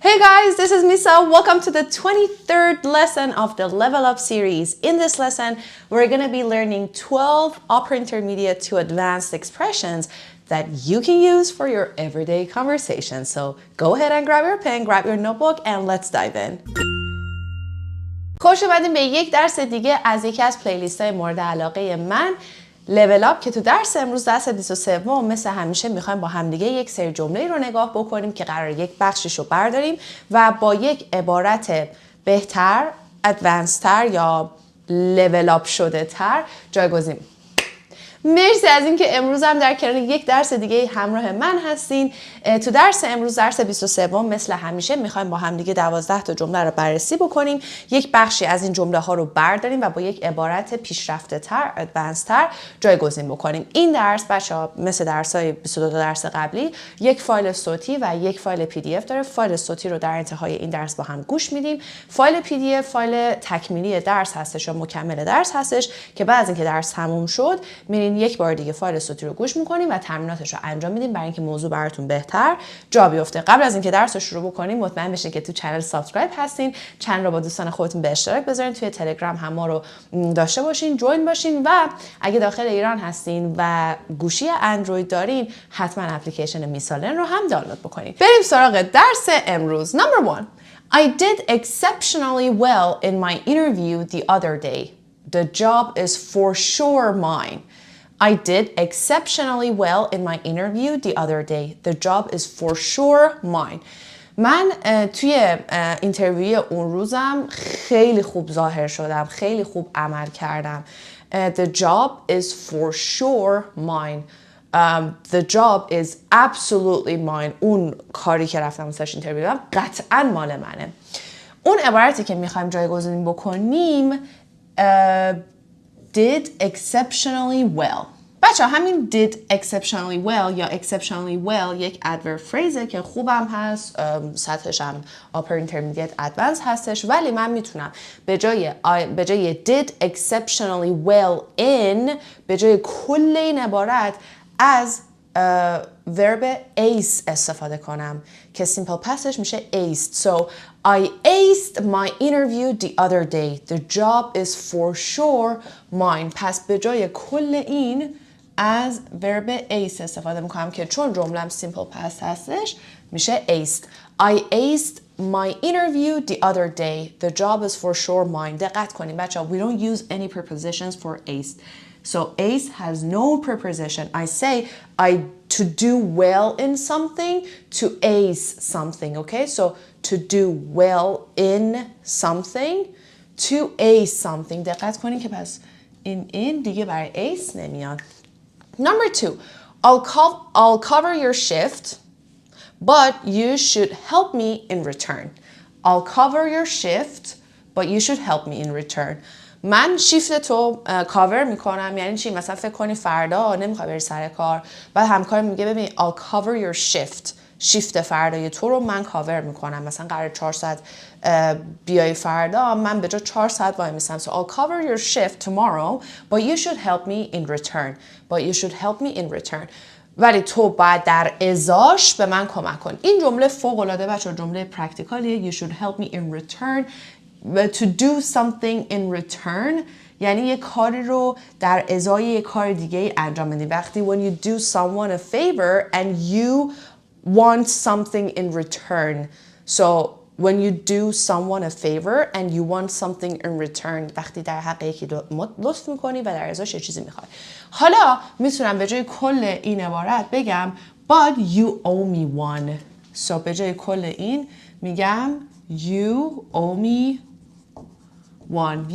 Hey guys, this is Misa. Welcome to the 23rd lesson of the Level Up series. In this lesson, we're going to be learning 12 upper intermediate to advanced expressions that you can use for your everyday conversation. So go ahead and grab your pen, grab your notebook, and let's dive in. خوش اومدین به یک درس دیگه از یکی از پلیلیست های مورد علاقه من، لول اپ، که تو درس امروز درس 23 مثل همیشه میخوایم با همدیگه یک سری جمله رو نگاه بکنیم که قراره یک بخشش رو برداریم و با یک عبارت بهتر، ادوانستر یا لول اپ شده تر جایگزین. مرسی از اینکه امروز هم در کنار یک درس دیگه همراه من هستین. تو درس امروز درس 23 مثل همیشه میخوایم با همدیگه 12 تا جمله رو بررسی بکنیم. یک بخشی از این جمله ها رو برداریم و با یک عبارت پیشرفته تر، ادوانس تر جایگزین بکنیم. این درس بچه‌ها مثل درس‌های 22 درس قبلی یک فایل صوتی و یک فایل PDF داره. فایل صوتی رو در انتهای این درس با هم گوش میدیم. فایل PDF فایل تکمیلی درس هستش یا مکمل درس هستش که بعد از اینکه درس تموم شد یک بار دیگه فایل صوتی رو گوش میکنیم و تمریناتش رو انجام میدیم برای اینکه موضوع براتون بهتر جا بیفته. قبل از اینکه درس رو شروع بکنیم مطمئن بشین که تو چنل سابسکرایب هستین، چنل رو با دوستان خودتون به اشتراک بذارین، توی تلگرام هم ما رو داشته باشین، جوین باشین و اگه داخل ایران هستین و گوشی اندروید دارین حتما اپلیکیشن میسا رو هم دانلود بکنین. بریم سراغ درس امروز. Number 1. I did exceptionally well in my interview the other day. The job is for sure mine. I did exceptionally well in my interview the other day. The job is for sure mine. من توی اینترویو اون روزم خیلی خوب ظاهر شدم، خیلی خوب عمل کردم. The job is for sure mine. The job is absolutely mine. اون کاری که رفتم واسش اینترویو دادم قطعاً مال منه. اون عبارتی که میخوایم جایگزین بکنیم did exceptionally well. بچه همین did exceptionally well یا exceptionally well یک adverb phrase که خوبم هست، سطحش هم upper intermediate advanced هستش، ولی من میتونم به جای did exceptionally well in به جای کل این عبارت از verb ace استفاده کنم که simple pastش میشه aced. So I aced my interview the other day. The job is for sure mine. پس به جای کل این از verb ace استفاده میکنم که چون جملم simple past هستش میشه aced. I aced my interview the other day. The job is for sure mine. دقت کنیم بچه we don't use any prepositions for aced. So ace has no preposition. I say to do well in something, to ace something, okay? So to do well in something, to ace something. دقت کنین که پس این دیگه برای ace نمیاد. Number 2, I'll cover your shift, but you should help me in return. I'll cover your shift, but you should help me in return. من شیفت تو کاور میکنم. یعنی چی؟ مثلا فکر کنی فردا نمیخوای بری سر کار، بعد همکار میگه ببین I'll cover your shift. شیفت فردای تو رو من کاور میکنم. مثلا قرار 4 ساعت بیای فردا، من به جا 4 ساعت وای میسم. So I'll cover your shift tomorrow, but you should help me in return. But you should help me in return. ولی تو باید در ازاش به من کمک کن. این جمله فوق العاده بچه‌ها جمله پرکتیکالیه. You should help me in return. To do something in return یعنی یه کاری رو در ازای یه کار دیگه انجام بدی. وقتی when you do someone a favor and you want something in return. So when you do someone a favor and you want something in return وقتی در حق یکی لطف میکنی و در ازاش یه چیزی میخوای. حالا میتونم به جای کل این عبارت بگم but you owe me one. So به جای کل این میگم you owe me one.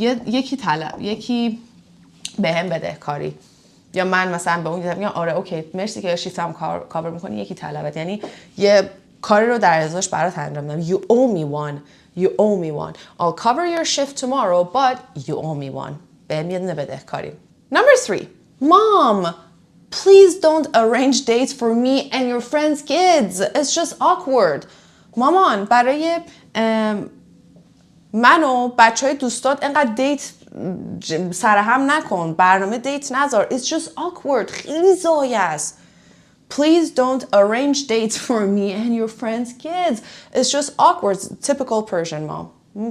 یکی بهم بده کاری، یا من مثلا به اون میگم آره اوکی مرسی که شیفتم کاور میکنی، یکی طلبت، یعنی یه کاری رو در ازاش برات انجام میدم. You owe me one. You owe me one. I'll cover your shift tomorrow, but you owe me one. بهم یه دونه بده کاری. Number 3. Mom, please don't arrange dates for me and your friends' kids. It's just awkward. مامان برای من و بچه های دوستات انقدر دیت سرهم نکن، برنامه دیت نذار. It's just awkward. خیلی زایه است. Please don't arrange dates for me and your friends' kids. It's just awkward. Typical Persian mom.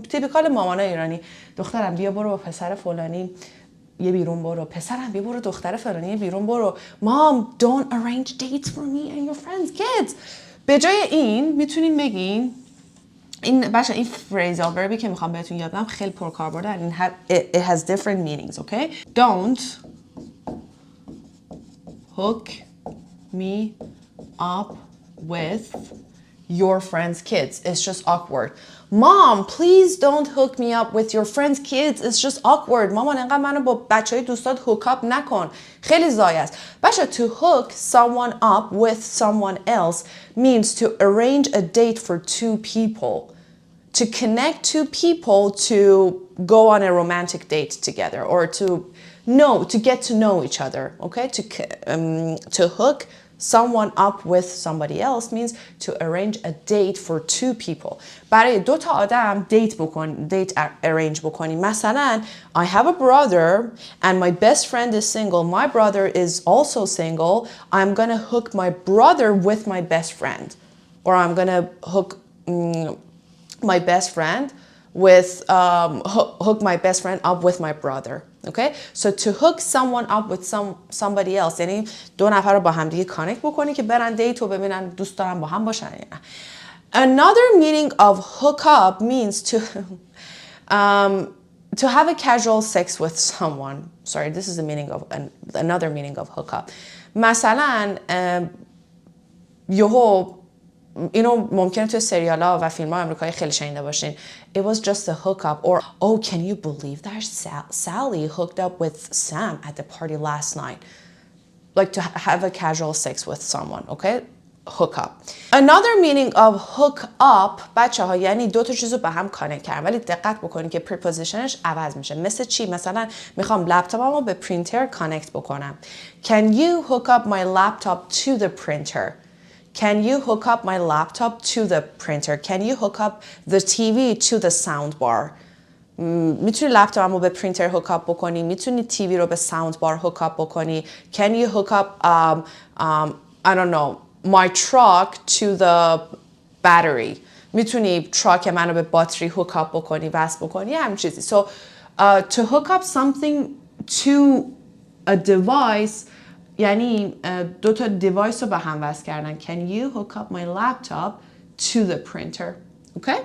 تیپیکال مامانای ایرانی. دخترم بیا برو با پسر فلانی یه بیرون برو. پسرم بیا برو دختر فلانی یه بیرون برو. Mom, don't arrange dates for me and your friends' kids. به جای این میتونین بگین این بچه این phrasal verbی که میخوام بهتون یاد بدم خیلی پرکاربرده. It has different meanings, okay? Don't hook me up with your friends' kids. It's just awkward. Mom, please don't hook me up with your friends' kids. It's just awkward. مامان انقدر منو با بچهای دوستات hook up نکن. خیلی زایه است. بچه to hook someone up with someone else means to arrange a date for two people. To connect two people to go on a romantic date together or to get to know each other, okay? To hook someone up with somebody else means to arrange a date for two people. برای دو تا آدم date arrange بکنی. مثلا I have a brother and my best friend is single. My brother is also single. I'm gonna hook my brother with my best friend. Or I'm gonna hook my best friend with hook my best friend up with my brother. Okay? So to hook someone up with somebody else یعنی دو نفر رو با هم دیگه کانکت بکنی که برن دیت و ببینن دوست دارن با هم باشن. Another meaning of hook up means to have a casual sex with someone. Sorry, this is the meaning of another meaning of hook up. مثلا یهو اینو ممکنه توی سریال‌ها و فیلم‌های آمریکایی خیلی شنیده باشین. It was just a hookup or oh can you believe that Sally hooked up with Sam at the party last night. Like to have a casual sex with someone, okay? Hook up. Another meaning of hook up بچه‌ها یعنی دو تا چیزو به هم کانکت کردن ولی دقت بکنید که prepositionش عوض میشه. مثل چی؟ مثلا میخوام لپتاپمو به پرینتر کانکت بکنم. Can you hook up my laptop to the printer? Can you hook up my laptop to the printer? Can you hook up the TV to the soundbar? میتونی لپتاپمو به پرینتر هوک اپ بکنی، میتونی تیوی رو به ساوند بار هوک اپ بکنی. Can you hook up I don't know my truck to the battery? میتونی تراک منو به باتری هوک اپ بکنی، وصل بکنی، همین چیزی. So to hook up something to a device یعنی دو تا دیوایس رو به هم وصل کردن. Can you hook up my laptop to the printer? Okay?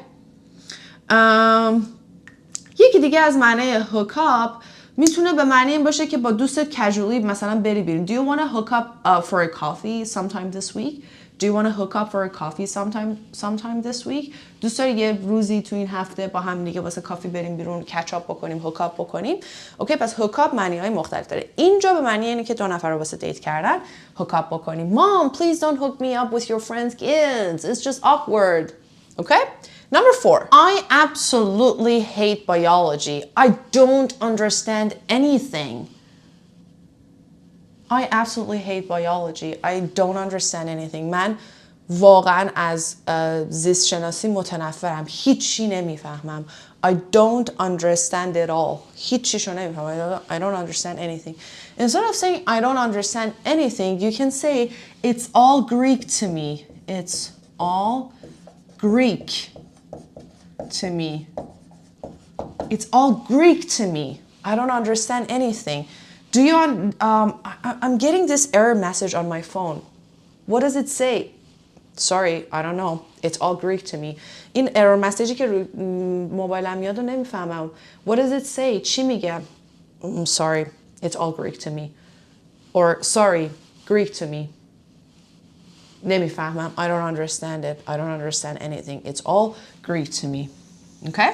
یکی دیگه از معنی hook up میتونه به معنی این باشه که با دوستت کژولی مثلا بری بیرون. Do you want to hook up for a coffee sometime this week? Do you want to hook up for a coffee sometime this week? دوست داری یه روزی تو این هفته با هم دیگه واسه کافی بریم بیرون، کچ اپ بکنیم، هوک اپ بکنیم. اوکی، پس هوک اپ معنی‌های مختلف داره. اینجا به معنی اینه که دو نفر رو واسه دیت کردن هوک اپ بکنیم. Mom, please don't hook me up with your friends' kids. It's just awkward. Okay? Number 4. I absolutely hate biology. I don't understand anything. I absolutely hate biology. I don't understand anything. من واقعا از زیست شناسی متنفرم. هیچی نمیفهمم. I don't understand it all. هیچیشو نمیفهمم. I don't understand anything. Instead of saying I don't understand anything, you can say it's all Greek to me. It's all Greek to me. It's all Greek to me. I don't understand anything. Do you I'm getting this error message on my phone. What does it say? Sorry, I don't know. It's all Greek to me. این error message که رو موبایلم میاد رو نمیفهمم. What does it say? چی میگه؟ Sorry, it's all Greek to me. Or sorry, Greek to me. نمیفهمم. I don't understand it. I don't understand anything. It's all Greek to me. Okay?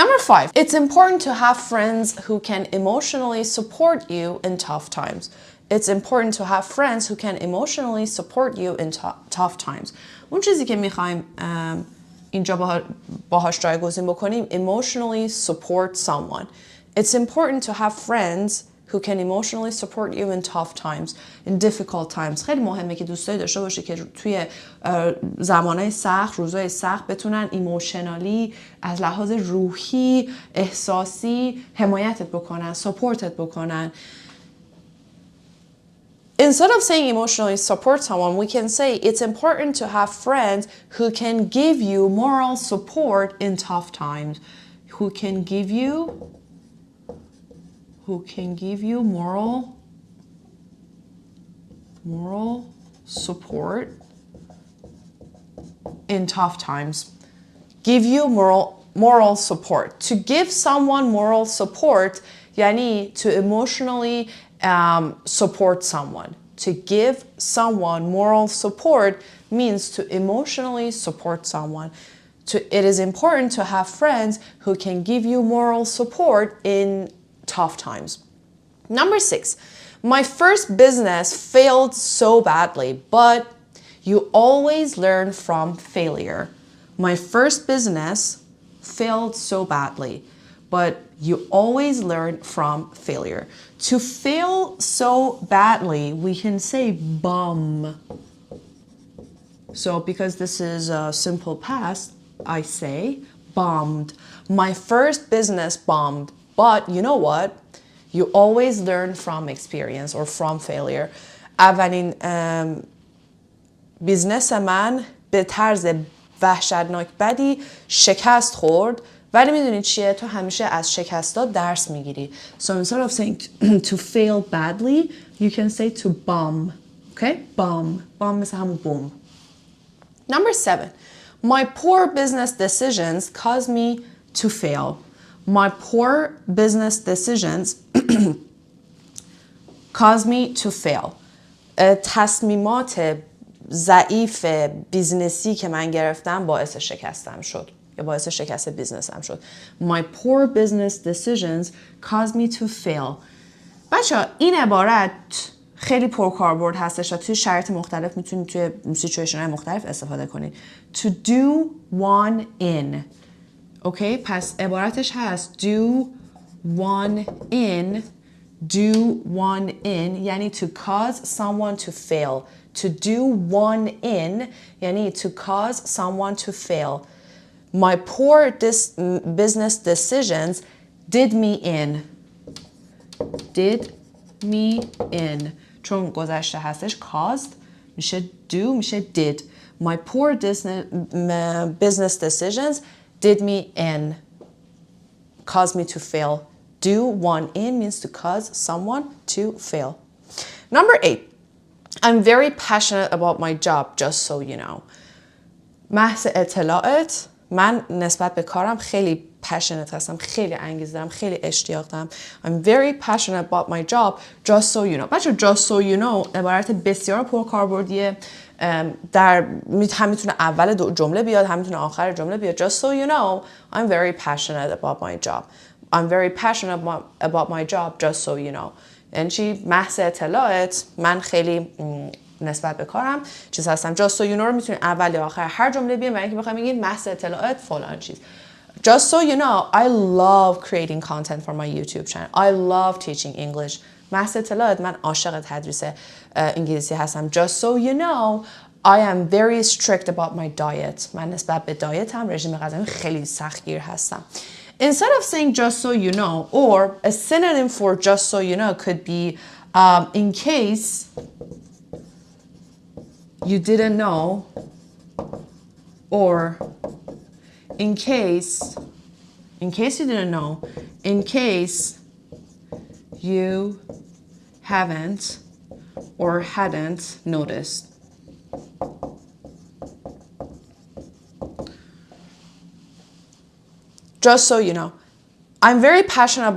Number 5, it's important to have friends who can emotionally support you in tough times. It's important to have friends who can emotionally support you in tough times. اون چیزی که میخوایم اینجا باهاش جایگزین بکنیم emotionally support someone. It's important to have friends who can emotionally support you in tough times, in difficult times. خیلی مهمه که دوستایی داشته باشی که توی زمانهای سخت، روزهای سخت بتونن ایموشنالی از لحاظ روحی، احساسی حمایتت بکنن، سپورتت بکنن. Instead of saying emotionally support someone, we can say it's important to have friends who can give you moral support in tough times. Who can give you moral support in tough times. Give you moral support. To give someone moral support yani to emotionally support someone. To give someone moral support means to emotionally support someone. It is important to have friends who can give you moral support in tough times. Number 6, my first business failed so badly, but you always learn from failure. My first business failed so badly, but you always learn from failure. To fail so badly, we can say bum. So because this is a simple past, I say bombed. My first business bombed, but you know what? You always learn from experience or from failure. اولین بیزنس من به طرز وحشتناک بدی شکست خورد، ولی میدونی چیه؟ تو همیشه از شکستات درس میگیری. So instead of saying to fail badly, you can say to bomb. Okay? Bomb مثل همون boom. Number 7. My poor business decisions caused me to fail. My poor business decisions caused me to fail. تصمیمات ضعیف بیزنسی که من گرفتم باعث شکستم شد یا باعث شکست بیزنسم شد. My poor business decisions caused me to fail. بچه این عبارت خیلی پرکاربرد هستش و توی شرایط مختلف میتونید توی سیچویشن های مختلف استفاده کنید. To do one in. اوکی؟ پس عبارتش هست do one in. Do one in یعنی to cause someone to fail. To do one in یعنی to cause someone to fail. My poor business decisions did me in. Did me in. چون گذشته هستش caused میشه do میشه did. My poor business decisions did me in. Caused me to fail. Do one in means to cause someone to fail. Number 8. I'm very passionate about my job, just so you know. محض اطلاعات من نسبت به کارم خیلی passionate هستم، خیلی انگیزه دارم، خیلی اشتیاق دارم. I'm very passionate about my job, just so you know. بچه just so you know عبارت بسیار پرکاربردیه. هم میتونه اول جمله بیاد، هم میتونه آخر جمله بیاد. Just so you know, I'm very passionate about my job. I'm very passionate about my job, just so you know. یعنی چی؟ محض اطلاعات من خیلی نسبت به کارم چیز هستم. Just so you know رو میتونید اول یا آخر هر جمله بیان و اینکه بخوایم بگید محض اطلاعات فلان چیز. Just so you know, I love creating content for my YouTube channel. I love teaching English. محض اطلاعات من عاشق تدریس انگلیسی هستم. Just so you know, I am very strict about my diet. من نسبت به دایتم رژیم غذایی خیلی سختگیر هستم. Instead of saying just so you know, or a synonym for just so you know could be in case you didn't know, or in case you didn't know, in case you haven't or hadn't noticed. Just so you know, I'm very passionate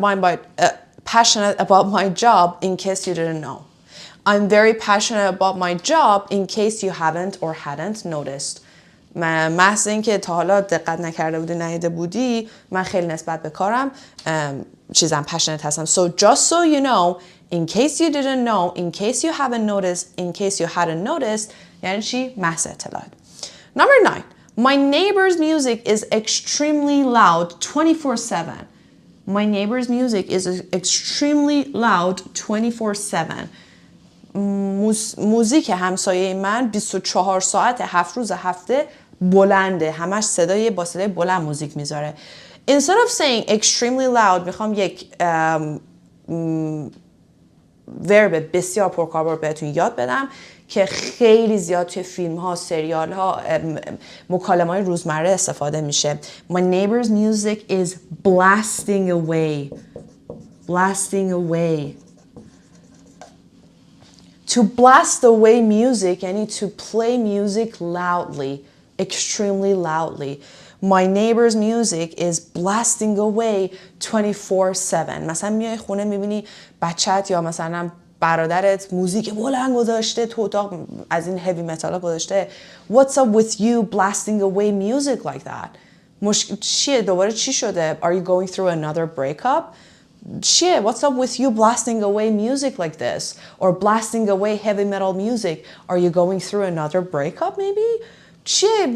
about my job in case you didn't know. I'm very passionate about my job in case you haven't or hadn't noticed. محض اینکه تا حالا دقت نکرده بودی ندیده بودی من خیلی نسبت به کارم passionate هستم. So just so you know, in case you didn't know, in case you haven't noticed, in case you hadn't noticed یعنی چی؟ محض اطلاعات. Number 9. My neighbor's music is extremely loud 24/7. My neighbor's music is extremely loud 24/7. موزیک همسایه من 24 ساعت 7 روز هفته بلنده. همش با صدای بلند موزیک میذاره. Instead of saying extremely loud میخوام یک ورب بسیار پرکاربرد بهتون یاد بدم که خیلی زیاد توی فیلم ها، سریال ها، مکالمه های روزمره استفاده میشه. My neighbor's music is blasting away. Blasting away. To blast away music یعنی to play music loudly, extremely loudly. My neighbor's music is blasting away 24/7. مثلا میای خونه میبینی بچت یا مثلا برادرت موزیک بلند گذاشته تو اتاق، از این هیوی متالا گذاشته. What's up with you blasting away music like that? چیه؟ دوباره چی شده؟ Are you going through another breakup? Shit, what's up with you blasting away music like this? Or blasting away heavy metal music? Are you going through another breakup maybe? چیه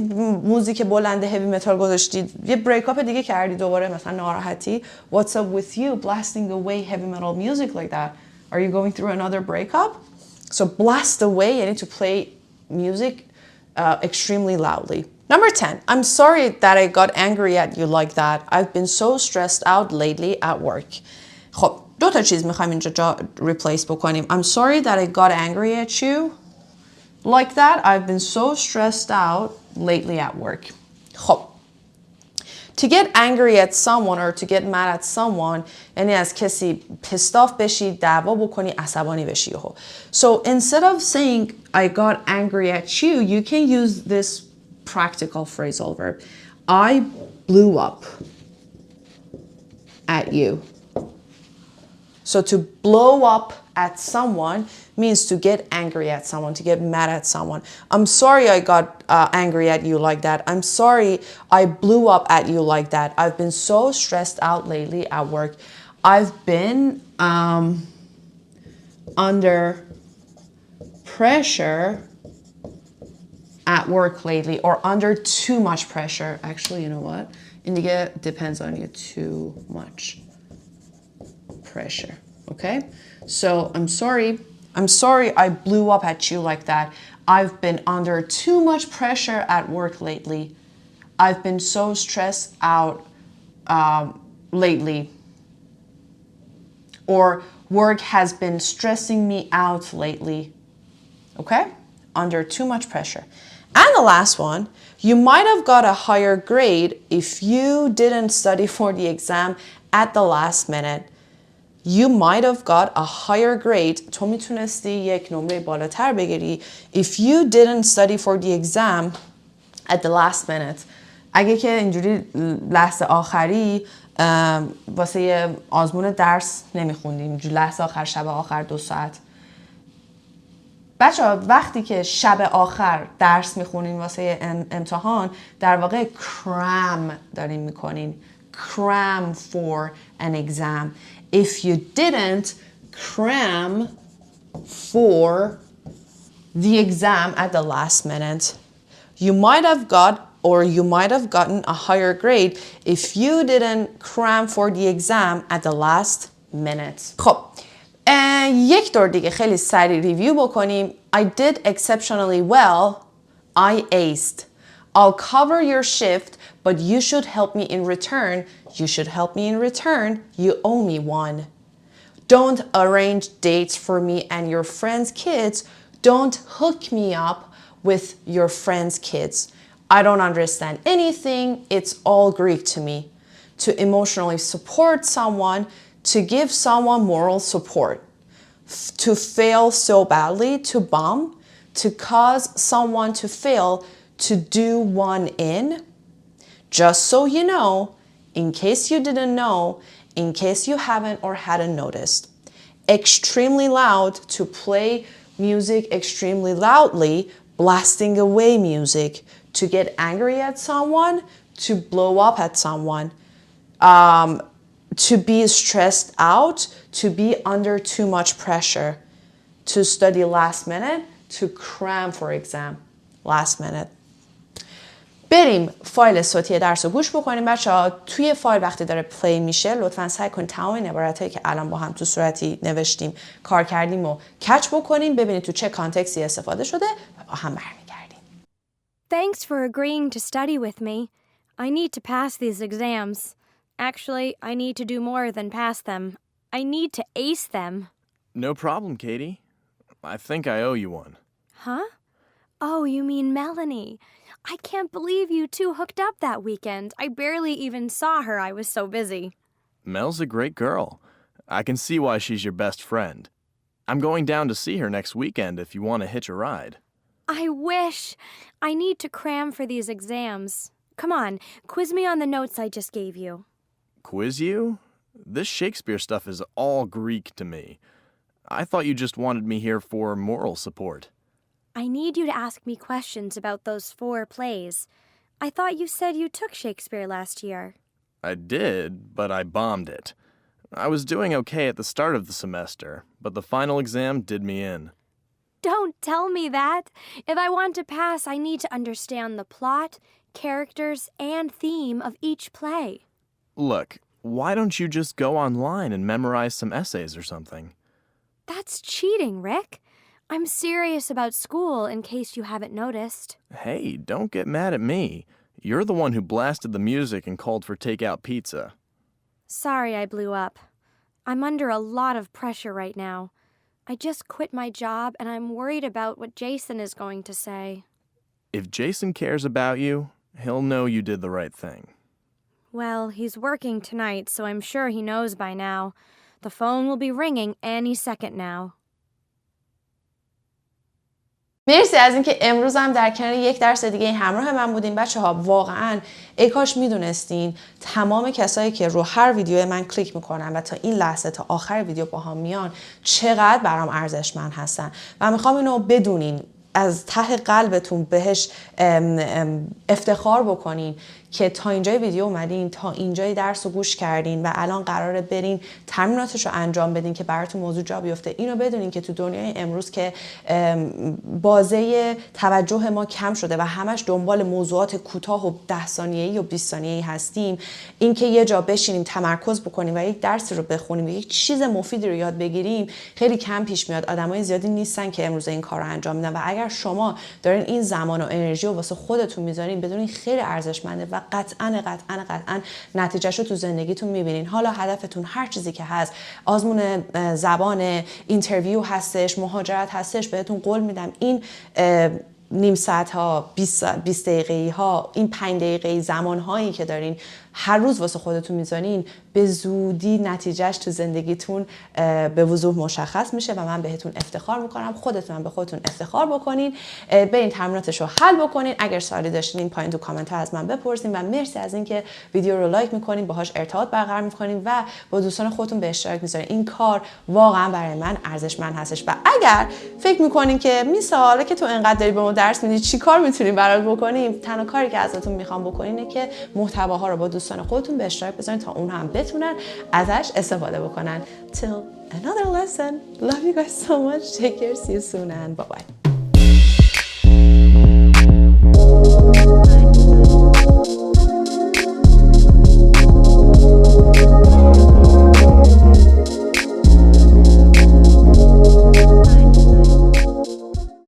موزیک بلند هیوی متال گذاشتی؟ یه بریکاپ دیگه کردی دوباره مثلا ناراحتی؟ What's up with you blasting away heavy metal music like that? Are you going through another breakup? So blast away, you need to play music extremely loudly. Number 10, I'm sorry that I got angry at you like that. I've been so stressed out lately at work. خب دو تا چیز میخوایم اینجا replace بکنیم. I'm sorry that I got angry at you like that. I've been so stressed out lately at work. خب to get angry at someone or to get mad at someone یعنی از کسی pissed off بشی، دعوا بکنی، عصبانی بشی. So instead of saying I got angry at you, you can use this practical phrasal verb. I blew up at you. So to blow up at someone means to get angry at someone, to get mad at someone. I'm sorry I got angry at you like that. I'm sorry I blew up at you like that. I've been so stressed out lately at work. I've been under pressure at work lately, or under too much pressure. Actually, you know what? Indiga depends on you. Too much pressure. Okay? So I'm sorry I blew up at you like that. I've been under too much pressure at work lately. I've been so stressed out lately. Or work has been stressing me out lately. Okay? Under too much pressure. And the last one, you might have got a higher grade if you didn't study for the exam at the last minute. You might have got a higher grade. تو میتونستی یک نمره بالاتر بگیری if you didn't study for the exam at the last minute. اگه که اینجوری لحظه آخری واسه آزمون درس نمیخوندیم، اینجوری لحظه آخر، شب آخر 2 ساعت. بچه ها وقتی که شب آخر درس میخونین واسه امتحان، در واقع cram دارین میکنین. Cram for an exam. If you didn't cram for the exam at the last minute, you might have gotten a higher grade if you didn't cram for the exam at the last minute. خب یک دور دیگه خیلی سریع ریویو بکنیم. I did exceptionally well. I aced. I'll cover your shift, but you should help me in return. You should help me in return. You owe me one. Don't arrange dates for me and your friends' kids. Don't hook me up with your friends' kids. I don't understand anything. It's all Greek to me. To emotionally support someone, to give someone moral support. To fail so badly, to bomb, to cause someone to fail, to do one in. Just so you know, in case you didn't know, in case you haven't or hadn't noticed. Extremely loud, to play music extremely loudly, blasting away music. To get angry at someone, to blow up at someone. To be stressed out, to be under too much pressure. To study last minute, to cram for exam. Last minute. بریم فایل صوتی درس رو گوش بکنیم. بچه‌ها توی فایل وقتی داره پلی میشه لطفاً سعی کنید تمام این عبارتایی که الان با هم تو صورتی نوشتیم کار کردیم و کچ بکنیم، ببینید تو چه کانتکستی استفاده شده و با هم برمیگردیم. Thanks for agreeing to study with me. I need to pass these exams. Actually, I need to do more than pass them. I need to ace them. No problem, Katie. I think I owe you one. Huh? Oh, you mean Melanie. I can't believe you two hooked up that weekend. I barely even saw her. I was so busy. Mel's a great girl. I can see why she's your best friend. I'm going down to see her next weekend if you want to hitch a ride. I wish. I need to cram for these exams. Come on, quiz me on the notes I just gave you. Quiz you? This Shakespeare stuff is all Greek to me. I thought you just wanted me here for moral support. I need you to ask me questions about those 4 plays. I thought you said you took Shakespeare last year. I did, but I bombed it. I was doing okay at the start of the semester, but the final exam did me in. Don't tell me that. If I want to pass, I need to understand the plot, characters, and theme of each play. Look, why don't you just go online and memorize some essays or something? That's cheating, Rick. I'm serious about school, in case you haven't noticed. Hey, don't get mad at me. You're the one who blasted the music and called for takeout pizza. Sorry I blew up. I'm under a lot of pressure right now. I just quit my job, and I'm worried about what Jason is going to say. If Jason cares about you, he'll know you did the right thing. Well, he's working tonight, so I'm sure he knows by now. The phone will be ringing any second now. مرسی از اینکه امروز هم در کنار یک درس دیگه همراه من بودین بچه‌ها. واقعا ای کاش میدونستین تمام کسایی که رو هر ویدیو من کلیک میکنن و تا این لحظه تا آخر ویدیو با هم میان چقدر برام ارزشمند هستن و میخوام اینو بدونین، از ته قلبتون بهش افتخار بکنین که تا اینجای ویدیو اومدین، تا اینجای درس رو گوش کردین و الان قراره برین تمریناتش رو انجام بدین که براتون موضوع جا بیفته. اینو بدونین که تو دنیای امروز که بازه توجه ما کم شده و همش دنبال موضوعات کوتاه و 10 ثانیه‌ای و 20 ثانیه‌ای هستیم، این که یه جا بشینیم تمرکز بکنیم و یک درسی رو بخونیم و یک چیز مفیدی رو یاد بگیریم خیلی کم پیش میاد. آدمای زیادی نیستن که امروز این کار رو انجام میدن و اگر شما دارین این زمان و انرژی رو واسه خودتون میذارین بدونین خیلی ارزشمنده و قطعاً نتیجهش رو تو زندگیتون میبینین. حالا هدفتون هر چیزی که هست، آزمون زبان، اینترویو هستش، مهاجرت هستش، بهتون قول میدم این نیم ساعت ها، 20 دقیقه‌ای ها، این 5 دقیقه‌ای زمان هایی که دارین هر روز واسه خودتون میذارین به زودی نتیجهش تو زندگیتون به وضوح مشخص میشه و من بهتون افتخار میکنم. خودتون هم به خودتون افتخار بکنین، برین تمریناتش رو حل بکنین. اگر سوالی داشتین این پایین تو کامنت ها از من بپرسین و مرسی از اینکه ویدیو رو لایک میکنین، باهاش ارتباط برقرار میکنین و با دوستان خودتون به اشتراک میذارین. این کار واقعا برای من ارزشمند هستش و اگر فکر میکنین که میسا حالا که تو انقدر داری به ما درس میدی چیکار میتونیم برات بکنیم، تنها کاری که ازتون میخوام بکنین اینه که محتواها رو با دوستان خودتون به اشتراک بذارین تا اون هم بتونن ازش استفاده بکنن. Till another lesson. Love you guys so much. Take care. See you soon and bye bye.